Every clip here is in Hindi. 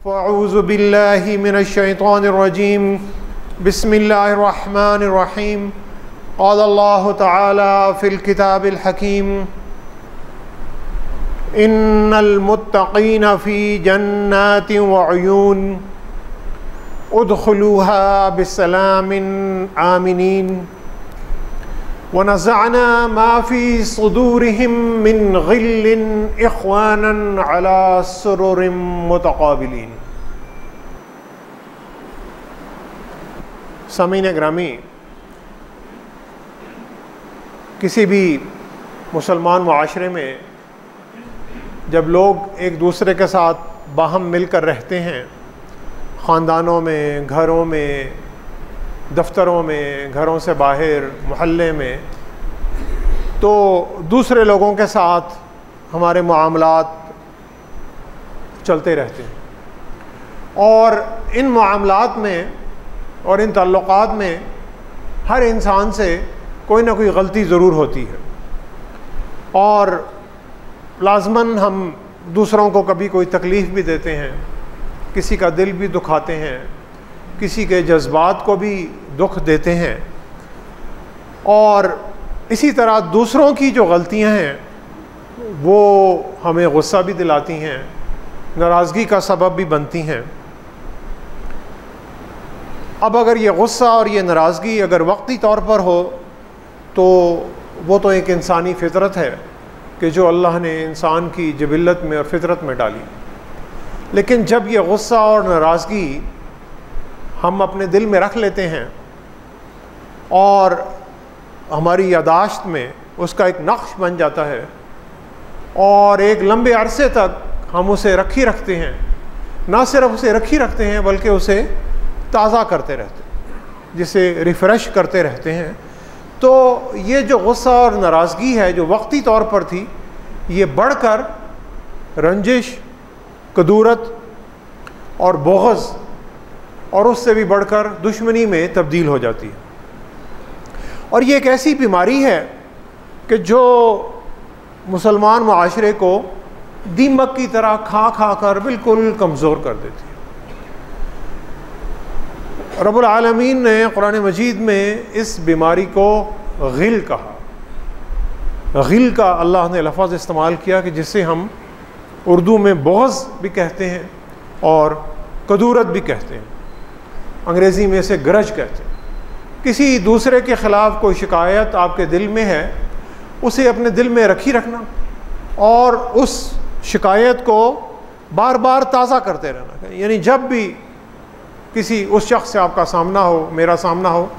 फ़अऊज़ु बिल्लाहि मिनश्शैतानिर्रजीम बिस्मिल्लाहिर्रहमानिर्रहीम क़ालल्लाहु तआला फ़िल किताबिल हकीम इन्नल मुत्तक़ीना फ़ी जन्नातिन व उयून उदख़ुलूहा बिस्सलामिन आमिनीन व नज़अना मा फ़ी सुदूरिहिम मिन ग़िल्लिन इख़्वानन अला सुरुरिम मुतक़ाबिलीन। सामीन ग्रामी, किसी भी मुसलमान मुआशरे में जब लोग एक दूसरे के साथ बाहम मिलकर रहते हैं, ख़ानदानों में, घरों में, दफ्तरों में, घरों से बाहर, मोहल्ले में, तो दूसरे लोगों के साथ हमारे मामलात चलते रहते हैं और इन मामलात में और इन ताल्लुक़ात में हर इंसान से कोई ना कोई गलती ज़रूर होती है और लाज़मन हम दूसरों को कभी कोई तकलीफ़ भी देते हैं, किसी का दिल भी दुखाते हैं, किसी के जज्बात को भी दुख देते हैं और इसी तरह दूसरों की जो गलतियां हैं वो हमें गुस्सा भी दिलाती हैं, नाराज़गी का सबब भी बनती हैं। अब अगर ये गुस्सा और ये नाराज़गी अगर वक्ती तौर पर हो तो वो तो एक इंसानी फ़ितरत है कि जो अल्लाह ने इंसान की जिबिल्लत में और फ़ितरत में डाली। लेकिन जब ये गुस्सा और नाराज़गी हम अपने दिल में रख लेते हैं और हमारी यादाश्त में उसका एक नक्श बन जाता है और एक लंबे अरसे तक हम उसे रखी रखते हैं, ना सिर्फ उसे रखी रखते हैं बल्कि उसे ताज़ा करते रहते हैं, जिसे रिफ़्रेश करते रहते हैं, तो ये जो गुस्सा और नाराज़गी है जो वक्ती तौर पर थी, ये बढ़कर रंजिश, कदूरत और बुग़्ज़ और उससे भी बढ़कर दुश्मनी में तब्दील हो जाती है। और ये एक ऐसी बीमारी है कि जो मुसलमान मुआशरे को दीमक की तरह खा खा कर बिल्कुल कमज़ोर कर देती है। रब्बुल आलमीन ने कुरान मजीद में इस बीमारी को ग़िल कहा। ग़िल का अल्लाह ने लफ़्ज़ इस्तेमाल किया कि जिसे हम उर्दू में बुग़्ज़ भी कहते हैं और कदूरत भी कहते हैं, अंग्रेज़ी में इसे गरज कहते हैं। किसी दूसरे के ख़िलाफ़ कोई शिकायत आपके दिल में है, उसे अपने दिल में रखी रखना और उस शिकायत को बार बार ताज़ा करते रहना। यानी जब भी किसी उस शख्स से आपका सामना हो, मेरा सामना हो,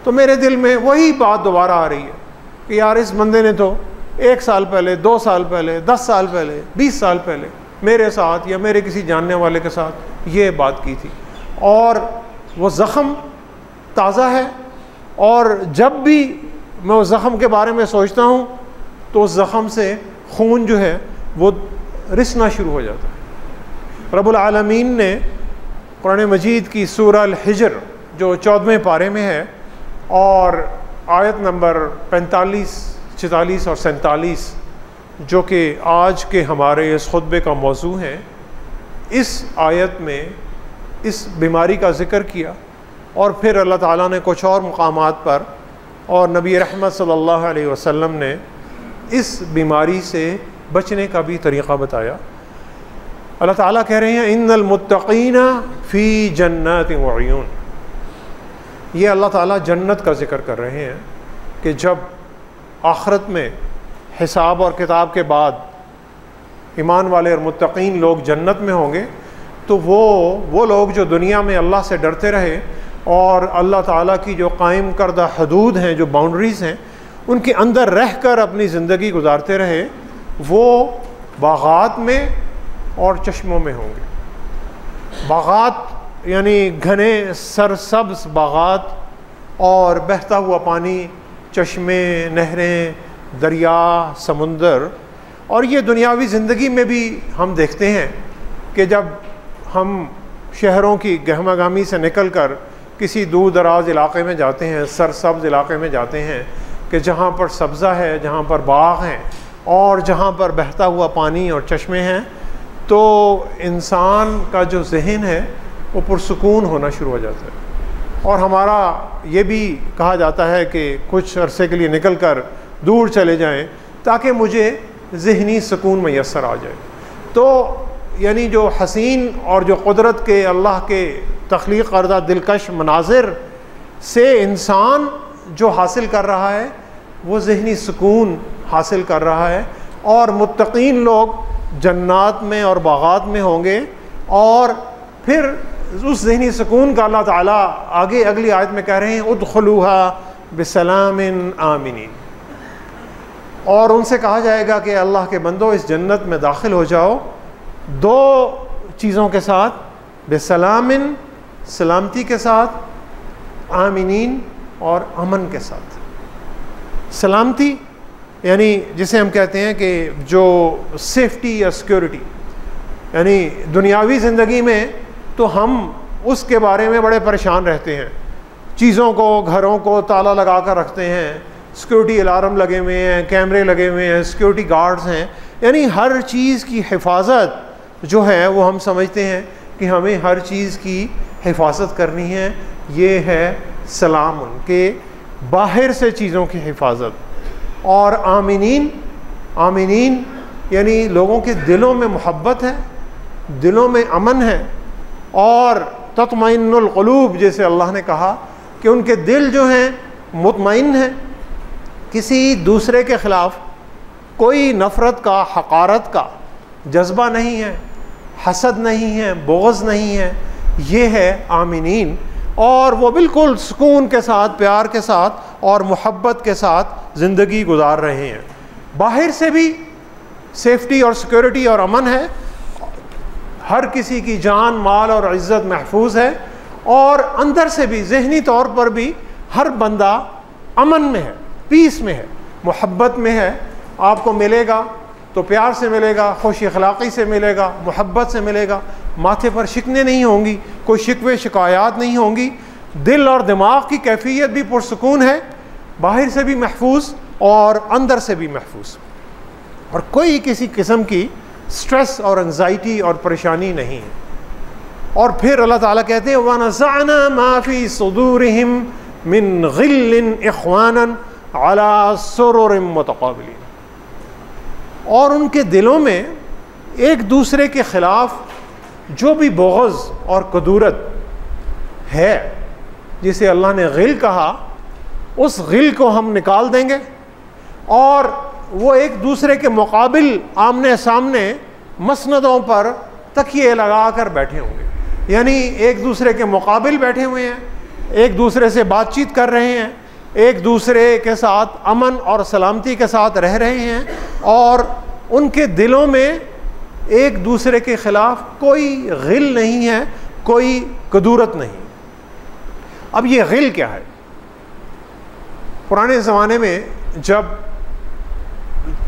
तो मेरे दिल में वही बात दोबारा आ रही है कि यार इस बंदे ने तो 1 साल पहले, 2 साल पहले, 10 साल पहले, 20 साल पहले मेरे साथ या मेरे किसी जानने वाले के साथ ये बात की थी और वो ज़ख़म ताज़ा है और जब भी मैं उस ज़ख़म के बारे में सोचता हूँ तो उस ज़ख़म से खून जो है वो रिसना शुरू हो जाता है। रब्बुल आलमीन ने कुरान मजीद की सूरह अल-हिज्र जो 14वें पारे में है और आयत नंबर 45, 46 और 47 जो कि आज के हमारे इस खुतबे का मौजू है, इस आयत में इस बीमारी का ज़िक्र किया और फिर अल्लाह ताला ने कुछ और मुकामात पर और नबी रहमत सल्लल्लाहु अलैहि वसल्लम ने इस बीमारी से बचने का भी तरीक़ा बताया। अल्लाह ताला कह रहे हैं इन्नल मुत्तक़ीना फ़ी जन्नातिन व उयून। ये अल्लाह ताला जन्नत का ज़िक्र कर रहे हैं कि जब आखिरत में हिसाब और किताब के बाद ईमान वाले और मुत्तक़ीन लोग जन्नत में होंगे तो वो लोग जो दुनिया में अल्लाह से डरते रहे और अल्लाह ताला की जो कायम करदा हदूद हैं, जो बाउंड्रीज़ हैं, उनके अंदर रह कर अपनी ज़िंदगी गुजारते रहे, वो बागात में और चश्मों में होंगे। बागात यानी घने सरसब्ज़ बागात और बहता हुआ पानी, चश्मे, नहरें, दरिया, समुंदर। और ये दुनियावी ज़िंदगी में भी हम देखते हैं कि जब हम शहरों की गहमागामी से निकल कर किसी दूर दराज इलाक़े में जाते हैं, सरसब्ज़ इलाक़े में जाते हैं कि जहाँ पर सब्ज़ा है, जहाँ पर बाग हैं और जहाँ पर बहता हुआ पानी और चश्मे हैं, तो इंसान का जो जहन है वो पुरसुकून होना शुरू हो जाता है। और हमारा ये भी कहा जाता है कि कुछ अरसे के लिए निकल कर दूर चले जाएं ताकि मुझे ज़हनी सुकून मैसर आ जाए। तो यानी जो हसीन और जो कुदरत के अल्लाह के तख्लीक़ करदा दिलकश मनाजिर से इंसान जो हासिल कर रहा है वो ज़हनी सुकून हासिल कर रहा है। और मुत्तकीन लोग जन्नात में और बागात में होंगे और फिर उस ज़हनी सुकून का अल्लाह ताला आगे अगली आयत में कह रहे हैं उदखुलूहा बिसलामिन आमिनीन। और उनसे कहा जाएगा कि अल्लाह के बंदो इस जन्नत में दाखिल हो जाओ दो चीज़ों के साथ, बिसलामिन सलामती के साथ, आमिनीन और अमन के साथ। सलामती यानी जिसे हम कहते हैं कि जो सेफ्टी या सिक्योरिटी, यानी दुनियावी ज़िंदगी में तो हम उसके बारे में बड़े परेशान रहते हैं, चीज़ों को घरों को ताला लगा कर रखते हैं, सिक्योरिटी अलार्म लगे हुए हैं, कैमरे लगे हुए हैं, सिक्योरिटी गार्ड्स हैं, यानी हर चीज़ की हिफाजत जो है वो हम समझते हैं कि हमें हर चीज़ की हिफाजत करनी है। ये है सलाम, उनके बाहर से चीज़ों की हिफाजत। और आमिनीन, आमिनीन यानी लोगों के दिलों में मोहब्बत है, दिलों में अमन है। और तत्मइन्नुल क़ुलूब जैसे अल्लाह ने कहा कि उनके दिल जो हैं मुतमइन है, किसी दूसरे के ख़िलाफ़ कोई नफ़रत का, हक़ारत का जज्बा नहीं है, हसद नहीं है, बुग़्ज़ नहीं है। ये है आमिनीन। और वो बिल्कुल सुकून के साथ, प्यार के साथ और मोहब्बत के साथ ज़िंदगी गुजार रहे हैं। बाहर से भी सेफ्टी और सिक्योरिटी और अमन है, हर किसी की जान, माल और इज़्ज़त महफूज है। और अंदर से भी ज़हनी तौर पर भी हर बंदा अमन में है, पीस में है, मोहब्बत में है। आपको मिलेगा तो प्यार से मिलेगा, खुश अखलाक़ी से मिलेगा, मोहब्बत से मिलेगा। माथे पर शिकने नहीं होंगी, कोई शिकवे शिकायत नहीं होंगी। दिल और दिमाग की कैफियत भी पुरसुकून है, बाहर से भी महफूज और अंदर से भी महफूज। और कोई किसी किस्म की स्ट्रेस और एंजाइटी और परेशानी नहीं है। और फिर अल्लाह ताला कहते हैं वनज़अना मा फ़ी सुदूरिहिम मिन ग़िल्लिन इख़वानन अला सुरुरिन मुतक़ाबिलीन। और उनके दिलों में एक दूसरे के ख़िलाफ़ जो भी बुग़्ज़ और कदूरत है, जिसे अल्लाह ने ग़िल कहा, उस ग़िल को हम निकाल देंगे और वो एक दूसरे के मुकाबिल आमने सामने मसनदों पर तकिए लगा कर बैठे होंगे। यानी एक दूसरे के मुकाबिल बैठे हुए हैं, एक दूसरे से बातचीत कर रहे हैं, एक दूसरे के साथ अमन और सलामती के साथ रह रहे हैं। और उनके दिलों में एक दूसरे के ख़िलाफ़ कोई ग़िल नहीं है, कोई कदूरत नहीं। अब ये ग़िल क्या है? पुराने ज़माने में जब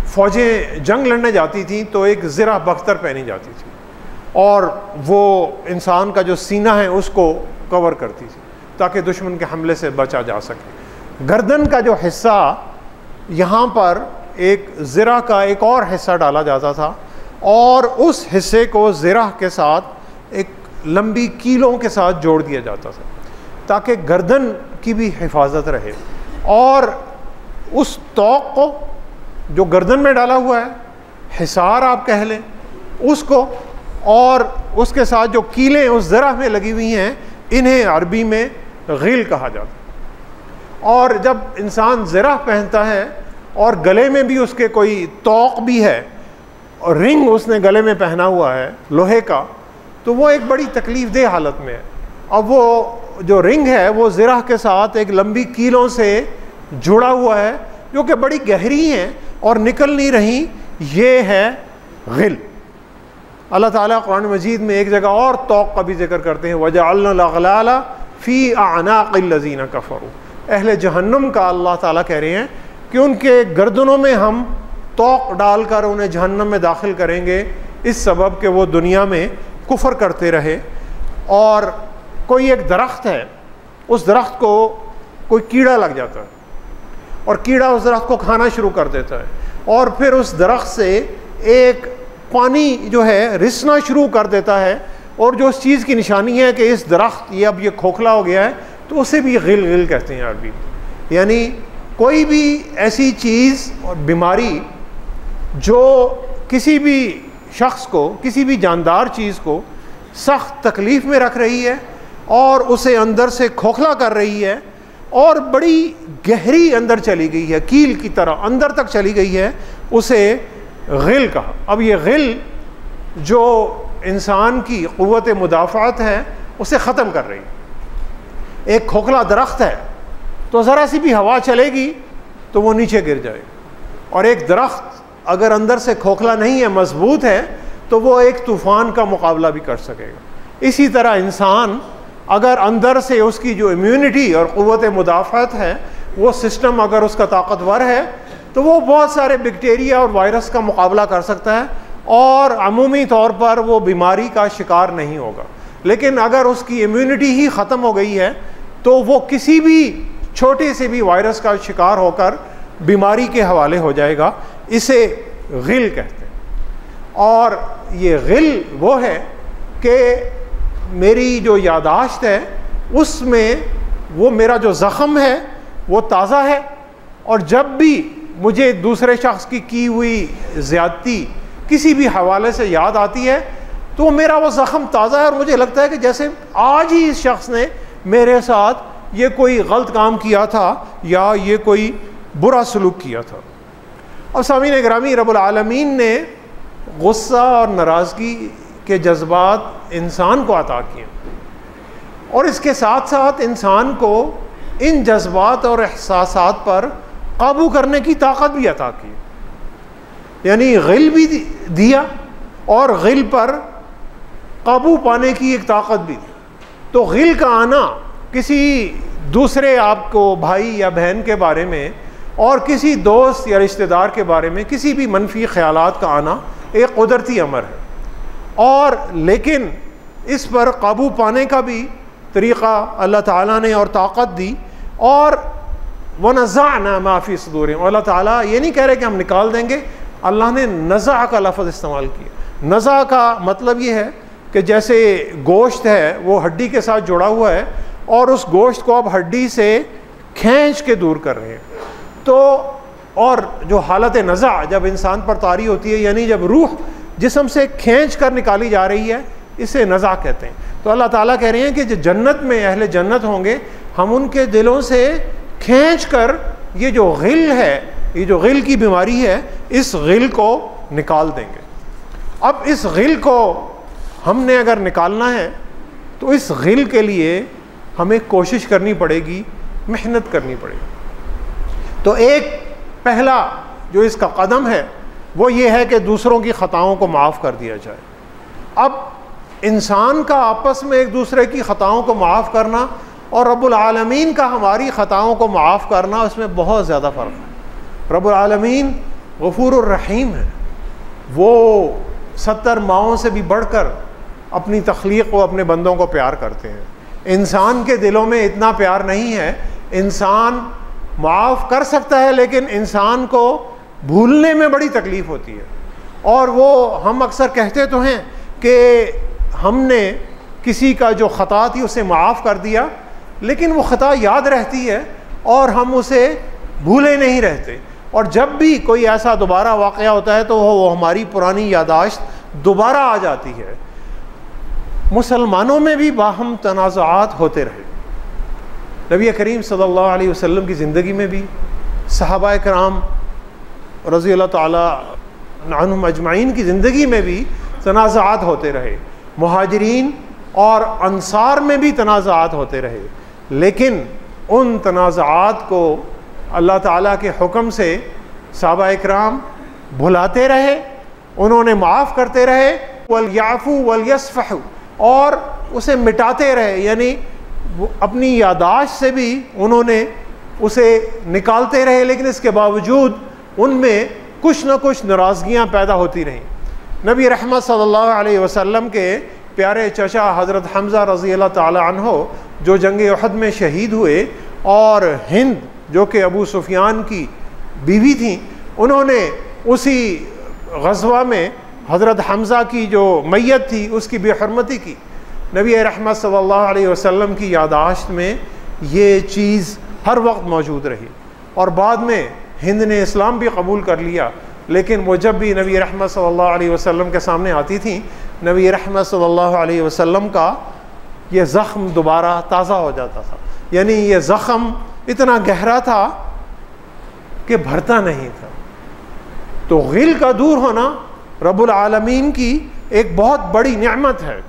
फ़ौजें जंग लड़ने जाती थीं तो एक ज़िरा बख्तर पहनी जाती थी और वो इंसान का जो सीना है उसको कवर करती थी ताकि दुश्मन के हमले से बचा जा सके। गर्दन का जो हिस्सा, यहाँ पर एक ज़िरा का एक और हिस्सा डाला जाता था और उस हिस्से को ज़िरा के साथ एक लंबी कीलों के साथ जोड़ दिया जाता था ताकि गर्दन की भी हिफाजत रहे। और उस तौक को जो गर्दन में डाला हुआ है, हिसार आप कह लें उसको, और उसके साथ जो कीलें उस ज़रा में लगी हुई हैं, इन्हें अरबी में ग़िल कहा जाता है। और जब इंसान ज़रा पहनता है और गले में भी उसके कोई तौक भी है और रिंग उसने गले में पहना हुआ है लोहे का, तो वो एक बड़ी तकलीफ़ देह हालत में है। अब वो जो रिंग है वो ज़रा के साथ एक लंबी कीलों से जुड़ा हुआ है जो कि बड़ी गहरी हैं और निकल नहीं रही। ये है ग़िल। अल्लाह ताला कुरान मजीद में एक जगह और तौक का भी जिक्र करते हैं, वजअलना अग़लाला फ़ी अअनाक़िल लज़ीना कफ़रू। अहले जहन्नुम का अल्लाह ताला कह रहे हैं कि उनके गर्दनों में हम तौक डालकर उन्हें जहन्नम में दाखिल करेंगे, इस सबब के वो दुनिया में कुफ़र करते रहे। और कोई एक दरख्त है, उस दरख्त को कोई कीड़ा लग जाता है और कीड़ा उस दरख्त को खाना शुरू कर देता है और फिर उस दरख्त से एक पानी जो है रिसना शुरू कर देता है, और जो उस चीज़ की निशानी है कि इस दरख्त ये अब ये खोखला हो गया है, तो उसे भी गिल गिल कहते हैं अरबी। यानी कोई भी ऐसी चीज़ और बीमारी जो किसी भी शख्स को, किसी भी जानदार चीज़ को सख्त तकलीफ़ में रख रही है और उसे अंदर से खोखला कर रही है और बड़ी गहरी अंदर चली गई है, कील की तरह अंदर तक चली गई है, उसे गिल कहा। अब ये गिल जो इंसान की क़ुव्वत मुदाफ़ात है उसे ख़त्म कर रही है। एक खोखला दरख्त है तो ज़रा सी भी हवा चलेगी तो वो नीचे गिर जाएगा, और एक दरख्त अगर अंदर से खोखला नहीं है, मजबूत है, तो वो एक तूफ़ान का मुकाबला भी कर सकेगा। इसी तरह इंसान अगर अंदर से उसकी जो इम्यूनिटी और क़ुव्वत मुदाफ़ात है वो सिस्टम अगर उसका ताकतवर है, तो वो बहुत सारे बैक्टीरिया और वायरस का मुकाबला कर सकता है और अमूमी तौर पर वो बीमारी का शिकार नहीं होगा। लेकिन अगर उसकी इम्यूनिटी ही ख़त्म हो गई है तो वो किसी भी छोटे से भी वायरस का शिकार होकर बीमारी के हवाले हो जाएगा। इसे गिल कहते हैं। और ये गिल वो है कि मेरी जो यादाश्त है उसमें वो मेरा जो ज़ख़म है वो ताज़ा है, और जब भी मुझे दूसरे शख्स की हुई ज़्यादती किसी भी हवाले से याद आती है तो मेरा वो ज़ख़म ताज़ा है और मुझे लगता है कि जैसे आज ही इस शख्स ने मेरे साथ ये कोई गलत काम किया था या ये कोई बुरा सलूक किया था। और सामीन गिरामी, रब्बुल आलमीन ने गुस्सा और नाराज़गी के जज्बात इंसान को अता किए, और इसके साथ साथ इंसान को इन जज्बात और एहसासात पर काबू करने की ताकत भी अता की। यानी गिल भी दिया और गिल पर काबू पाने की एक ताकत भी दी। तो गिल का आना किसी दूसरे आपको भाई या बहन के बारे में और किसी दोस्त या रिश्तेदार के बारे में किसी भी मनफी ख्यालात का आना एक कुदरती अमर है, और लेकिन इस पर काबू पाने का भी तरीक़ा अल्लाह ताला ने और ताकत दी। और वनज़अना मा फ़ी सुदूरिहिम, अल्लाह ताला ये नहीं कह रहे कि हम निकाल देंगे, अल्लाह ने नज़अ का लफ्ज़ इस्तेमाल किया। नज़अ का मतलब ये है कि जैसे गोश्त है वो हड्डी के साथ जुड़ा हुआ है और उस गोश्त को अब हड्डी से खींच के दूर कर रहे हैं। तो और जो हालत नज़अ जब इंसान पर तारी होती है, यानी जब रूह जिस्म से खींच कर निकाली जा रही है, इसे नज़अ कहते हैं। तो अल्लाह ताला कह रहे हैं कि जो जन्नत में अहले जन्नत होंगे, हम उनके दिलों से खींच कर ये जो गिल है, ये जो गिल की बीमारी है, इस गिल को निकाल देंगे। अब इस गिल को हमने अगर निकालना है तो इस गिल के लिए हमें कोशिश करनी पड़ेगी, मेहनत करनी पड़ेगी। तो एक पहला जो इसका कदम है वो ये है कि दूसरों की ख़ताओं को माफ़ कर दिया जाए। अब इंसान का आपस में एक दूसरे की ख़ताओं को माफ़ करना और रब्बुल आलमीन का हमारी ख़ताओं को माफ़ करना, उसमें बहुत ज़्यादा फ़र्क है। रब्बुल आलमीन गफूरुर रहीम है, वो 70 माओं से भी बढ़कर अपनी तख्लीक़ को, अपने बंदों को प्यार करते हैं। इंसान के दिलों में इतना प्यार नहीं है। इंसान माफ़ कर सकता है लेकिन इंसान को भूलने में बड़ी तकलीफ़ होती है। और वो हम अक्सर कहते तो हैं कि हमने किसी का जो ख़ता थी उसे माफ़ कर दिया, लेकिन वो ख़ता याद रहती है और हम उसे भूले नहीं रहते। और जब भी कोई ऐसा दोबारा वाक़या होता है तो वो हमारी पुरानी यादाश्त दोबारा आ जाती है। मुसलमानों में भी बाहम तनाज़ात होते रहे। नबी करीम सल्लल्लाहु अलैहि वसल्लम की ज़िंदगी में भी सहाबा किराम रज़ियल्लाहु ताला अन्हुम अजमाइन की ज़िंदगी में भी तनाज़ात होते रहे। मुहाजिरीन और अंसार में भी तनाज़ात होते रहे, लेकिन उन तनाज़ात को अल्लाह ताला के हुक्म से सहाबा इकराम भुलाते रहे, उन्होंने माफ़ करते रहे। वल याफ़ू वल यस्फ़हू, और उसे मिटाते रहे, यानी अपनी यादाश्त से भी उन्होंने उसे निकालते रहे, लेकिन इसके बावजूद उनमें कुछ न कुछ नाराज़गियाँ पैदा होती रहीं। नबी रहमत सल्लल्लाहु अलैहि वसल्लम के प्यारे चचा हज़रत हम्ज़ा रज़ियल्लाहु ताला अन्हो जो जंग उहद में शहीद हुए, और हिंद जो कि अबू सुफियान की बीवी थी, उन्होंने उसी गज़वा में हज़रत हमज़ा की जो मैयत थी उसकी बेहरमती की, नबी रहमत सल्लल्लाहु अलैहि वसल्लम की यादाश्त में ये चीज़ हर वक्त मौजूद रही। और बाद में हिंद ने इस्लाम भी कबूल कर लिया, लेकिन वो जब भी नबी रहमत सल्लल्लाहु अलैहि वसल्लम के सामने आती थी, नबी रहमत सल्लल्लाहु अलैहि वसल्लम का ये ज़ख्म दोबारा ताज़ा हो जाता था। यानी ये ज़ख्म इतना गहरा था कि भरता नहीं था। तो गिल का दूर होना रब्बुल आलमीन की एक बहुत बड़ी नेमत है।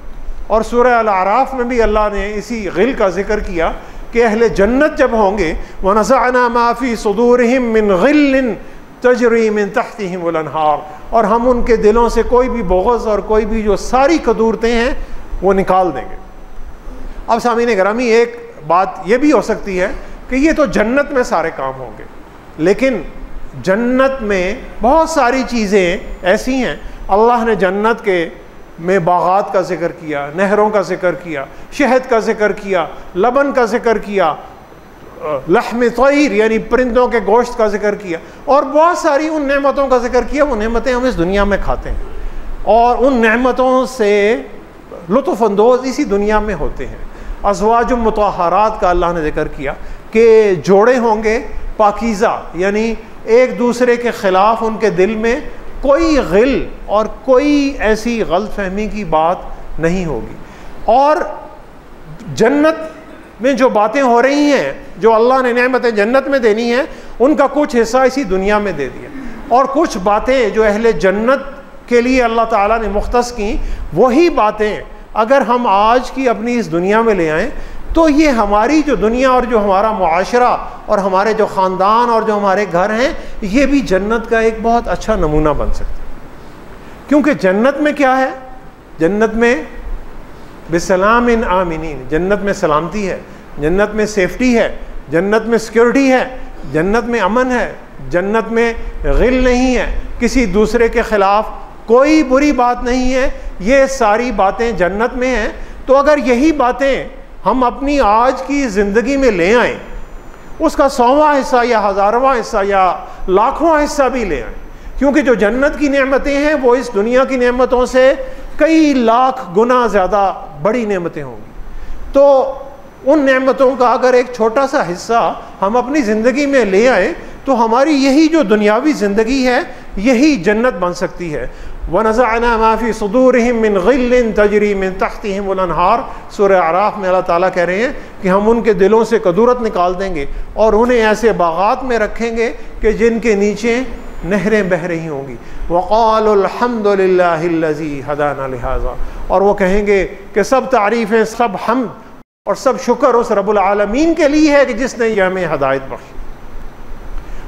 और सूरह अल-आराफ में भी अल्लाह ने इसी गिल का जिक्र किया कि अहले जन्नत जब होंगे, वनज़अना मा फ़ी सुदूरिहिम मिन गिल्लिन तजरी मिन तहतिहिमुल अनहार, और हम उनके दिलों से कोई भी बुग़्ज़ और कोई भी जो सारी कदूरतें हैं वो निकाल देंगे। अब सामीन गिरामी, एक बात ये भी हो सकती है कि ये तो जन्नत में सारे काम होंगे, लेकिन जन्नत में बहुत सारी चीज़ें ऐसी हैं। अल्लाह ने जन्नत के में बागात का जिक्र किया, नहरों का जिक्र किया, शहद का जिक्र किया, लबन का जिक्र किया, लहम तैर यानी परिंदों के गोश्त का जिक्र किया, और बहुत सारी उन नेमतों का जिक्र किया। वो नेमतें हम इस दुनिया में खाते हैं और उन नेमतों से लुत्फ़ अंदोज़ इसी दुनिया में होते हैं। अज़वाज मुतहरात का अल्लाह ने जिक्र किया कि जोड़े होंगे पाकीज़ा, यानी एक दूसरे के ख़िलाफ़ उनके दिल में कोई गिल और कोई ऐसी गलतफहमी की बात नहीं होगी। और जन्नत में जो बातें हो रही हैं, जो अल्लाह ने नेमतें जन्नत में देनी हैं, उनका कुछ हिस्सा इसी दुनिया में दे दिया, और कुछ बातें जो अहले जन्नत के लिए अल्लाह ताला ने मुख्तस की, वही बातें अगर हम आज की अपनी इस दुनिया में ले आएँ तो ये हमारी जो दुनिया और जो हमारा मुआशरा और हमारे जो ख़ानदान और जो हमारे घर हैं, ये भी जन्नत का एक बहुत अच्छा नमूना बन सकता है। क्योंकि जन्नत में क्या है? जन्नत में बिसलामिन आमिनीन, जन्नत में सलामती है, जन्नत में सेफ्टी है, जन्नत में सिक्योरिटी है, जन्नत में अमन है, जन्नत में गिल नहीं है, किसी दूसरे के ख़िलाफ़ कोई बुरी बात नहीं है। ये सारी बातें जन्नत में हैं। तो अगर यही बातें हम अपनी आज की ज़िंदगी में ले आएँ, उसका 100वां हिस्सा या 1000वां हिस्सा या लाखवां हिस्सा भी ले आएँ, क्योंकि जो जन्नत की नेमतें हैं वो इस दुनिया की नेमतों से कई लाख गुना ज़्यादा बड़ी नेमतें होंगी। तो उन नेमतों का अगर एक छोटा सा हिस्सा हम अपनी ज़िंदगी में ले आएँ तो हमारी यही जो दुनियावी ज़िंदगी है यही जन्नत बन सकती है। वनज़अना मा फ़ी सुदूरिहिम मिन गिल्लिन तजरी मिन तहतिहिमुल अनहार, सूरह आराफ में अल्लाह ताला कह रहे हैं कि हम उनके दिलों से कदूरत निकाल देंगे और उन्हें ऐसे बागात में रखेंगे कि जिनके नीचे नहरें बह रही होंगी। वक़ालुल हम्दुलिल्लाहिल्लज़ी हदाना लिहाज़ा, और वो कहेंगे कि सब तारीफ़ें, सब हम्द और सब शुक्र उस रब्बुल आलमीन के लिए है कि जिसने ये हमें हदायत बख्शी।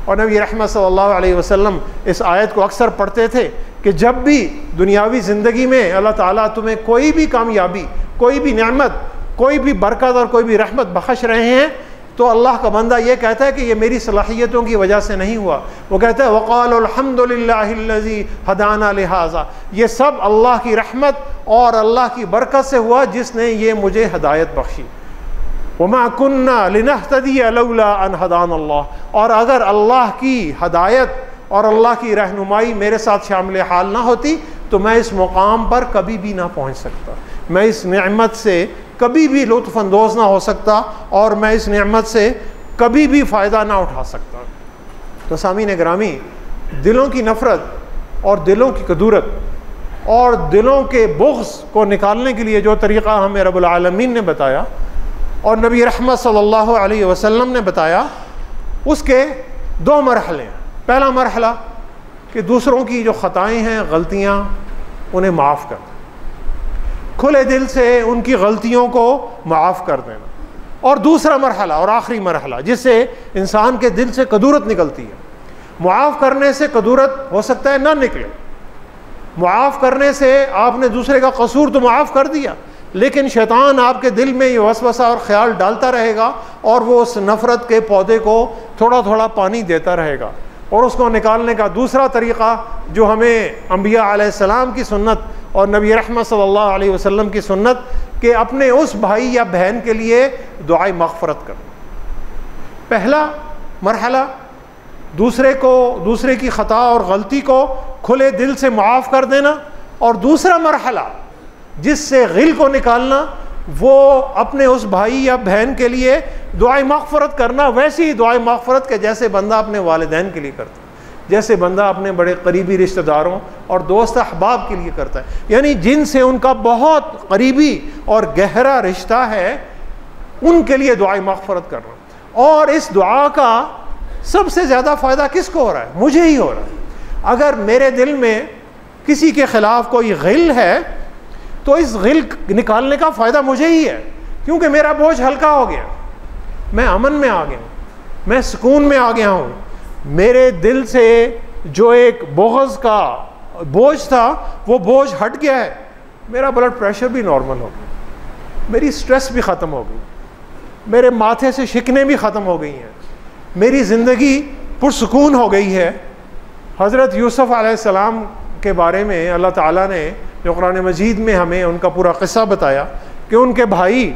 और नबी रहमत सल्लल्लाहु अलैहि वसल्लम इस आयत को अक्सर पढ़ते थे कि जब भी दुनियावी ज़िंदगी में अल्लाह ताला तुम्हें कोई भी कामयाबी, कोई भी नेमत, कोई भी बरकत और कोई भी रहमत बख्श रहे हैं, तो अल्लाह का बंदा ये कहता है कि ये मेरी सलाहियतों की वजह से नहीं हुआ। वो कहता है वक़ालुल हम्दुलिल्लाहिल्लज़ी हदाना लिहाज़ा, ये सब अल्लाह की रहमत और अल्लाह की बरकत से हुआ जिसने ये मुझे हदायत बख्शी। वमा कुन्ना लिनहतदिया लौला अन हदान अल्लाह, और अगर अल्लाह की हदायत और अल्लाह की रहनुमाई मेरे साथ शामिल हाल ना होती तो मैं इस मुकाम पर कभी भी ना पहुँच सकता, मैं इस नेमत से कभी भी लुत्फ़ अंदोज़ ना हो सकता और मैं इस नेमत से कभी भी फ़ायदा ना उठा सकता। तो सामीन गिरामी, दिलों की नफ़रत और दिलों की कदूरत और दिलों के बुग़्ज़ को निकालने के लिए जो तरीक़ा हमें रब्बुल आलमीन ने बताया और नबी रहमत सल्लल्लाहु अलैहि वसल्लम ने बताया, उसके दो मरहले हैं। पहला मरहला कि दूसरों की जो ख़ताएँ हैं, गलतियाँ, उन्हें माफ़ कर देना, खुले दिल से उनकी गलतियों को माफ़ कर देना। और दूसरा मरहला और आखिरी मरहला जिससे इंसान के दिल से कदूरत निकलती है, मुआफ़ करने से कदूरत हो सकता है ना निकले, मुआफ़ करने से आपने दूसरे का कसूर तो माफ़ कर दिया, लेकिन शैतान आपके दिल में ये वसवसा और ख्याल डालता रहेगा और वो उस नफ़रत के पौधे को थोड़ा थोड़ा पानी देता रहेगा। और उसको निकालने का दूसरा तरीक़ा जो हमें अंबिया अलैहिस्सलाम की सुन्नत और नबी रहमत सल्लल्लाहु अलैहि वसल्लम की सुन्नत कि अपने उस भाई या बहन के लिए दुआए मग़फ़रत करना। पहला मरहला दूसरे की ख़ता और गलती को खुले दिल से माफ़ कर देना, और दूसरा मरहला जिससे गिल को निकालना, वो अपने उस भाई या बहन के लिए दुआए मग़फ़िरत करना, वैसी ही दुआए मग़फ़िरत के जैसे बंदा अपने वालिदैन के लिए करता है, जैसे बंदा अपने बड़े करीबी रिश्तेदारों और दोस्त अहबाब के लिए करता है, यानी जिनसे उनका बहुत करीबी और गहरा रिश्ता है, उनके लिए दुआए मग़फ़िरत करना। और इस दुआ का सबसे ज़्यादा फ़ायदा किसको हो रहा है? मुझे ही हो रहा है। अगर मेरे दिल में किसी के ख़िलाफ़ कोई गिल है तो इस गिल निकालने का फ़ायदा मुझे ही है, क्योंकि मेरा बोझ हल्का हो गया, मैं अमन में आ गया हूँ, मैं सुकून में आ गया हूँ। मेरे दिल से जो एक बोझ का बोझ था वो बोझ हट गया है, मेरा ब्लड प्रेशर भी नॉर्मल हो गया, मेरी स्ट्रेस भी ख़त्म हो गई, मेरे माथे से शिकने भी ख़त्म हो गई हैं, मेरी ज़िंदगी पुरसुकून हो गई है। हज़रत यूसुफ़ अलैहिस्सलाम के बारे में अल्लाह ताला ने जो कुरान मजीद में हमें उनका पूरा क़िस्सा बताया कि उनके भाई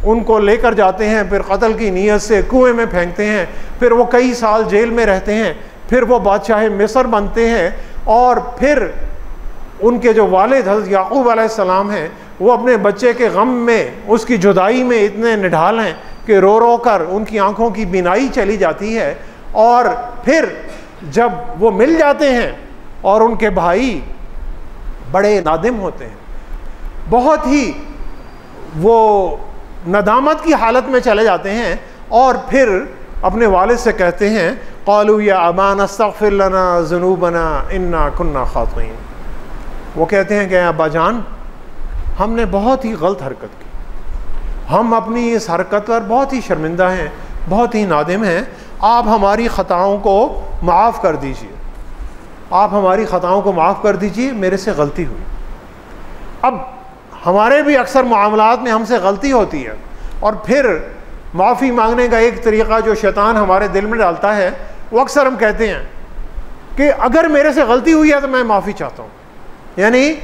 उनको लेकर जाते हैं, फिर कत्ल की नीयत से कुएं में फेंकते हैं, फिर वो कई साल जेल में रहते हैं, फिर वो बादशाह मिस्र बनते हैं, और फिर उनके जो वालिद हज़रत याक़ूब अलैहिस्सलाम हैं वो अपने बच्चे के गम में, उसकी जुदाई में इतने निढाल हैं कि रो रो कर उनकी आँखों की बीनाई चली जाती है। और फिर जब वो मिल जाते हैं और उनके भाई बड़े नादिम होते हैं, बहुत ही वो नदामत की हालत में चले जाते हैं, और फिर अपने वालिद से कहते हैं क़ालू या अबाना अस्तग़फ़िर लना ज़ुनूबना इन्ना कुन्ना ख़ातिईन। वो कहते हैं कि अब्बा जान, हमने बहुत ही गलत हरकत की, हम अपनी इस हरकत पर बहुत ही शर्मिंदा हैं, बहुत ही नादिम हैं, आप हमारी ख़ताओं को माफ़ कर दीजिए, आप हमारी ख़ताओं को माफ़ कर दीजिए, मेरे से गलती हुई। अब हमारे भी अक्सर मामलात में हमसे गलती होती है, और फिर माफ़ी मांगने का एक तरीक़ा जो शैतान हमारे दिल में डालता है, वो अक्सर हम कहते हैं कि अगर मेरे से गलती हुई है तो मैं माफ़ी चाहता हूँ, यानी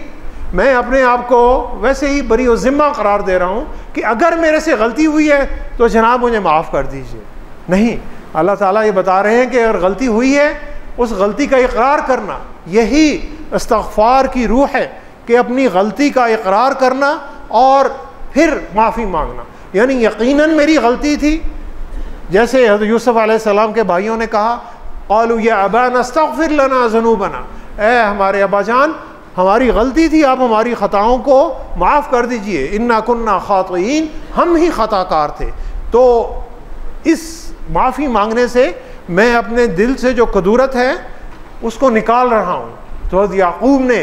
मैं अपने आप को वैसे ही बरी और ज़िम्मा करार दे रहा हूँ कि अगर मेरे से गलती हुई है तो जनाब मुझे माफ़ कर दीजिए। नहीं, अल्लाह ताला ये बता रहे हैं कि अगर गलती हुई है, उस गलती का इकरार करना, यही इस्तग़फ़ार की रूह है कि अपनी गलती का इकरार करना और फिर माफ़ी मांगना। यानी यकीनन मेरी गलती थी, जैसे हज़रत यूसुफ़ अलैहिस्सलाम के भाइयों ने कहा क़ालू या अबाना अस्तग़फ़िर लना ज़ुनूबना, ए हमारे अब्बा जान, हमारी गलती थी, आप हमारी ख़ताओं को माफ़ कर दीजिए, इन्ना कुन्ना ख़ातिईन, हम ही ख़ताकार थे। तो इस माफ़ी मांगने से मैं अपने दिल से जो कदूरत है उसको निकाल रहा हूँ। तो हज़रत याक़ूब ने,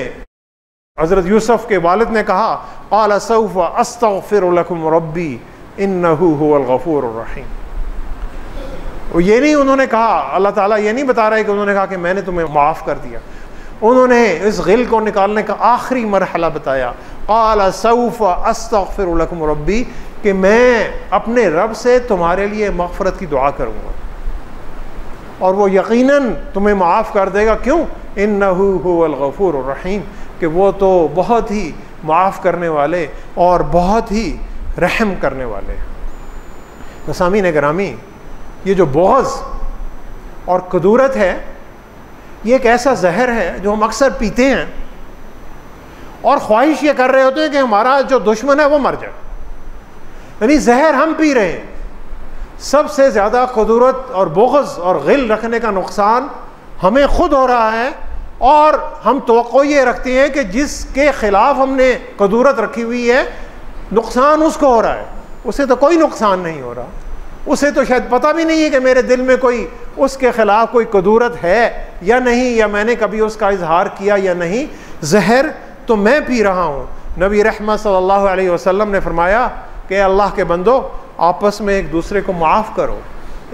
हज़रत यूसुफ़ के वालिद ने कहा क़ाल सौफ़ अस्तग़फ़िरु लकुम रब्बी इन्नहु हुवल गफ़ूरुर रहीम। और ये नहीं उन्होंने कहा, अल्लाह ताला ये नहीं बता रहा है कि उन्होंने कहा कि मैंने तुम्हें माफ़ कर दिया, उन्होंने इस गिल को निकालने का आखिरी मरहला बताया, क़ाल सौफ़ अस्तग़फ़िरु लकुम रब्बी, कि मैं अपने रब से तुम्हारे लिए मग़फ़िरत की दुआ करूँगा और वो यकीनन तुम्हें माफ़ कर देगा। क्यों? इन्नहु हुवल गफ़ूरुर रहीम, कि वो तो बहुत ही माफ़ करने वाले और बहुत ही रहम करने वाले हैं। सामीन गिरामी, ये जो बोझ और कदूरत है, ये एक ऐसा जहर है जो हम अक्सर पीते हैं और ख्वाहिश ये कर रहे होते हैं कि हमारा जो दुश्मन है वो मर जाए, यानी जहर हम पी रहे हैं। सबसे ज़्यादा कदूरत और बोझ और गिल रखने का नुकसान हमें खुद हो रहा है, और हम तवक्को ये रखते हैं कि जिसके ख़िलाफ़ हमने कदूरत रखी हुई है नुकसान उसको हो रहा है, उसे तो कोई नुकसान नहीं हो रहा, उसे तो शायद पता भी नहीं है कि मेरे दिल में कोई उसके ख़िलाफ़ कोई कदूरत है या नहीं, या मैंने कभी उसका इजहार किया या नहीं। जहर तो मैं पी रहा हूँ। नबी रहमत सल्लल्लाहु अलैहि वसल्लम ने फरमाया कि अल्लाह के बंदो, आपस में एक दूसरे को माफ़ करो,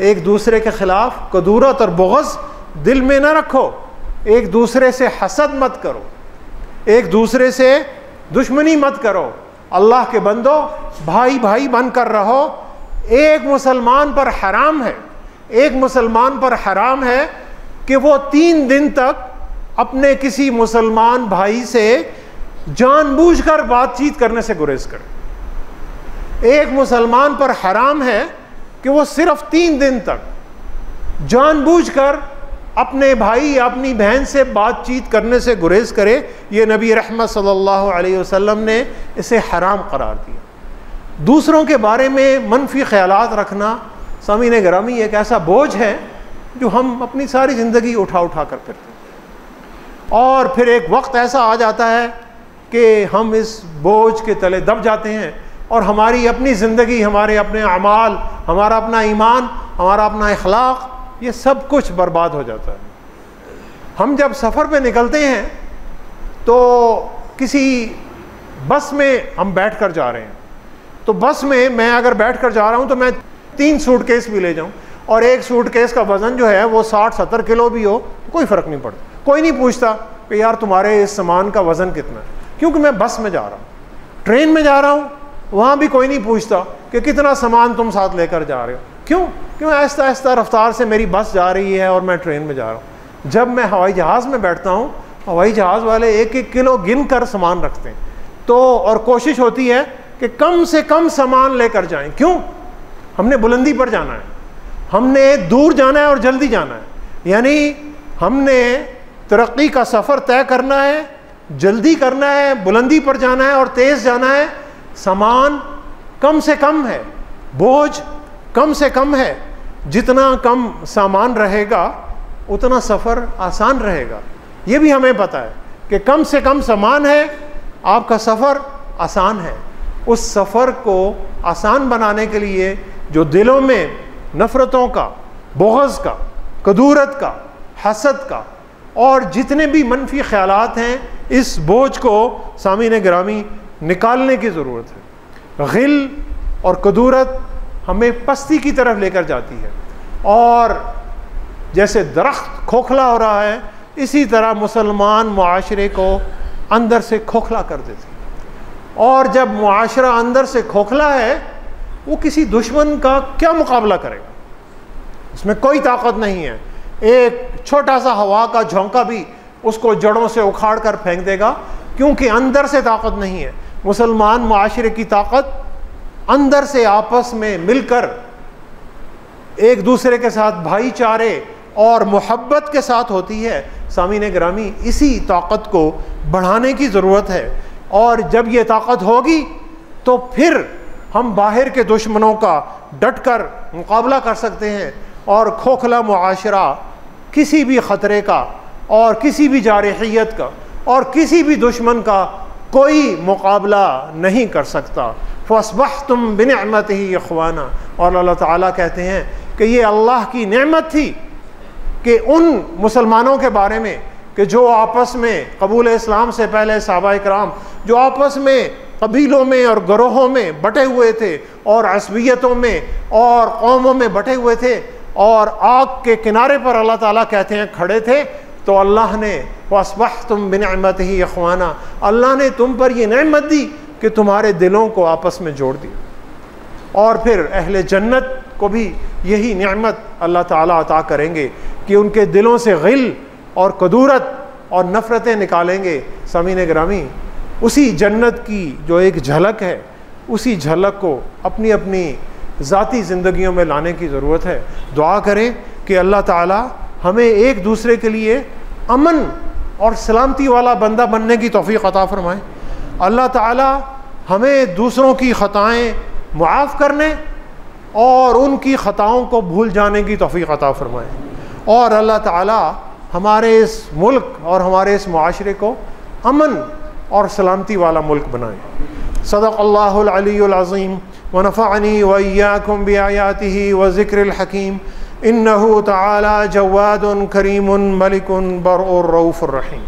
एक दूसरे के ख़िलाफ़ कदूरत और बुग़्ज़ दिल में न रखो, एक दूसरे से हसद मत करो, एक दूसरे से दुश्मनी मत करो। अल्लाह के बंदो, भाई भाई बनकर रहो। एक मुसलमान पर हराम है, एक मुसलमान पर हराम है कि वो 3 दिन तक अपने किसी मुसलमान भाई से जानबूझकर बातचीत करने से गुरेज करे। एक मुसलमान पर हराम है कि वो सिर्फ 3 दिन तक जानबूझकर अपने भाई या अपनी बहन से बातचीत करने से गुरेज करे, ये नबी रहमत सल्लल्लाहु अलैहि वसल्लम ने इसे हराम करार दिया। दूसरों के बारे में मनफी ख्यालात रखना सामीन गिरामी एक ऐसा बोझ है जो हम अपनी सारी ज़िंदगी उठा उठा कर फिरते हैं, और फिर एक वक्त ऐसा आ जाता है कि हम इस बोझ के तले दब जाते हैं और हमारी अपनी ज़िंदगी, हमारे अपने अमाल, हमारा अपना ईमान, हमारा अपना इखलाक, ये सब कुछ बर्बाद हो जाता है। हम जब सफ़र पे निकलते हैं तो किसी बस में हम बैठ कर जा रहे हैं, तो बस में मैं अगर बैठ कर जा रहा हूँ तो मैं 3 सूटकेस भी ले जाऊँ और एक सूटकेस का वज़न जो है वो 60-70 किलो भी हो, कोई फ़र्क नहीं पड़ता। कोई नहीं पूछता कि यार तुम्हारे इस सामान का वज़न कितना है, क्योंकि मैं बस में जा रहा हूँ। ट्रेन में जा रहा हूँ, वहाँ भी कोई नहीं पूछता कि कितना सामान तुम साथ लेकर जा रहे हो। क्यों आहिस्ता आहिस्ता रफ्तार से मेरी बस जा रही है और मैं ट्रेन में जा रहा हूँ। जब मैं हवाई जहाज़ में बैठता हूँ, हवाई जहाज़ वाले 1-1 किलो गिन कर सामान रखते हैं, तो और कोशिश होती है कि कम से कम सामान लेकर जाएं। क्यों? हमने बुलंदी पर जाना है, हमने दूर जाना है और जल्दी जाना है, यानी हमने तरक्की का सफ़र तय करना है, जल्दी करना है, बुलंदी पर जाना है और तेज़ जाना है। सामान कम से कम है, बोझ कम से कम है। जितना कम सामान रहेगा उतना सफ़र आसान रहेगा। ये भी हमें पता है कि कम से कम सामान है, आपका सफ़र आसान है। उस सफ़र को आसान बनाने के लिए जो दिलों में नफ़रतों का, बुग़्ज़ का, कदूरत का, हसद का और जितने भी मनफी ख़यालात हैं, इस बोझ को सामीन गिरामी निकालने की ज़रूरत है। ग़िल और कदूरत हमें पस्ती की तरफ लेकर जाती है, और जैसे दरख्त खोखला हो रहा है, इसी तरह मुसलमान मुआशरे को अंदर से खोखला कर देती है। और जब मुआशरा अंदर से खोखला है, वो किसी दुश्मन का क्या मुकाबला करेगा? उसमें कोई ताकत नहीं है। एक छोटा सा हवा का झोंका भी उसको जड़ों से उखाड़ कर फेंक देगा, क्योंकि अंदर से ताकत नहीं है। मुसलमान मुआशरे की ताकत अंदर से आपस में मिलकर एक दूसरे के साथ भाईचारे और मोहब्बत के साथ होती है। सामीन गिरामी, इसी ताकत को बढ़ाने की ज़रूरत है, और जब ये ताकत होगी तो फिर हम बाहर के दुश्मनों का डटकर मुकाबला कर सकते हैं, और खोखला मुआशरा किसी भी ख़तरे का और किसी भी जारहियत का और किसी भी दुश्मन का कोई मुकाबला नहीं कर सकता। फ़अस्बहतुम बिनिअमतिही इख़वाना, और अल्लाह ताला कहते हैं कि ये अल्लाह की नेमत थी कि उन मुसलमानों के बारे में कि जो आपस में कबूल इस्लाम से पहले सहाबा इकराम जो आपस में कबीलों में और गरोहों में बटे हुए थे और असबियतों में और कौमों में बटे हुए थे, और आग के किनारे पर अल्लाह ताला कहते हैं खड़े थे, तो अल्लाह ने फ़अस्बहतुम बिनिअमतिही इख़वाना, अल्लाह ने तुम पर ये नेमत दी कि तुम्हारे दिलों को आपस में जोड़ दिया। और फिर अहले जन्नत को भी यही नेमत अल्लाह ताला अता करेंगे कि उनके दिलों से ग़िल और कदूरत और नफ़रतें निकालेंगे। सामीन गिरामी, उसी जन्नत की जो एक झलक है, उसी झलक को अपनी अपनी ज़ाती ज़िंदगियों में लाने की ज़रूरत है। दुआ करें कि अल्लाह ताला हमें एक दूसरे के लिए अमन और सलामती वाला बंदा बनने की तौफ़ीक़ अता फ़रमाए। अल्लाह ताला हमें दूसरों की ख़ताएँ मुआफ़ करने और उनकी ख़ताओं को भूल जाने की तौफ़ीक़ अता फ़रमाए, और अल्लाह ताला हमारे इस मुल्क और हमारे इस मुआशरे को अमन और सलामती वाला मुल्क बनाए। सदक़ल्लाहुल अलियुल अज़ीम व नफ़अनी व इय्याकुम बिआयातिही व ज़िक्रिल हकीम। इन्नहु तआला जव्वादुन करीमुन मलिकुन बर्रुर रऊफ़ुर रहीम।